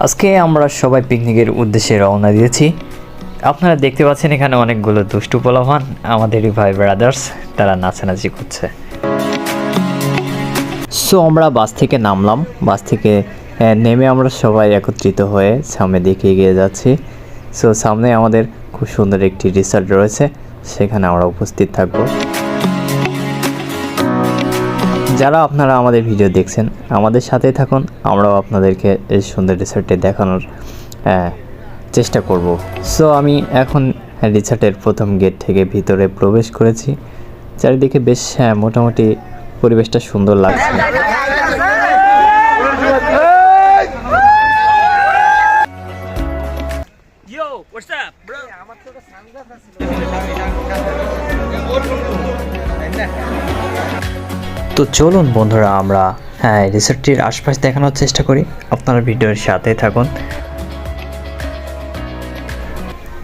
আজকে আমরা সবাই পিকনিকের উদ্দেশ্যে রওনা দিয়েছি। আপনারা দেখতে পাচ্ছেন এখানে অনেকগুলো দুষ্টু পোলাপান, আমাদেরই ভাই ব্রাদার্স, তারা নাচানাচি করছে। সো আমরা বাস থেকে নামলাম। বাস থেকে নেমে আমরা সবাই একত্রিত হয়ে সামনে দিকে এগিয়ে যাচ্ছি। সো সামনে আমাদের খুব সুন্দর একটি রিসর্ট রয়েছে, সেখানে আমরা উপস্থিত থাকব। যারা আপনারা আমাদের ভিডিও দেখছেন আমাদের সাথেই থাকুন, আমরাও আপনাদেরকে এই সুন্দর রিসর্টে দেখানোর চেষ্টা করব। সো আমি এখন রিসর্টের প্রথম গেট থেকে ভিতরে প্রবেশ করেছি। চারিদিকে বেশ মোটামুটি পরিবেশটা সুন্দর লাগছে। তো চলুন বন্ধুরা, আমরা রিসর্টটির আশপাশ দেখানোর চেষ্টা করি। আপনারা ভিডিওর সাথে থাকুন।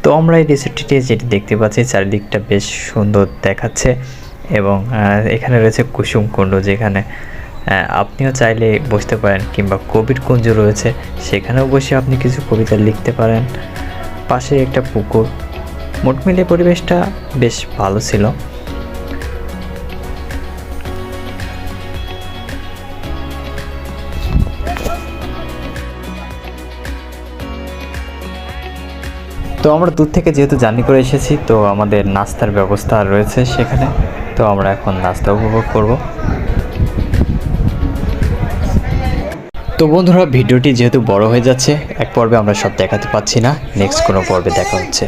তো আমরা এই রিসর্টটিতে যেটি দেখতে পাচ্ছি, চারিদিকটা বেশ সুন্দর দেখাচ্ছে এবং এখানে রয়েছে কুসুম কুণ্ড, যেখানে আপনিও চাইলে বসতে পারেন, কিংবা কবির কুঞ্জ রয়েছে, সেখানেও বসে আপনি কিছু কবিতা লিখতে পারেন। পাশে একটা পুকুর। মোট মিলিয়ে পরিবেশটা বেশ ভালো ছিল। তো আমরা দূর থেকে যেহেতু জার্নি করে এসেছি, তো আমাদের নাস্তার ব্যবস্থা রয়েছে সেখানে। তো আমরা এখন নাস্তা উপভোগ করব। তো বন্ধুরা, ভিডিওটি যেহেতু বড় হয়ে যাচ্ছে, এক পর্বে আমরা সব দেখাতে পাচ্ছি না, নেক্সট কোনো পর্বে দেখা হচ্ছে।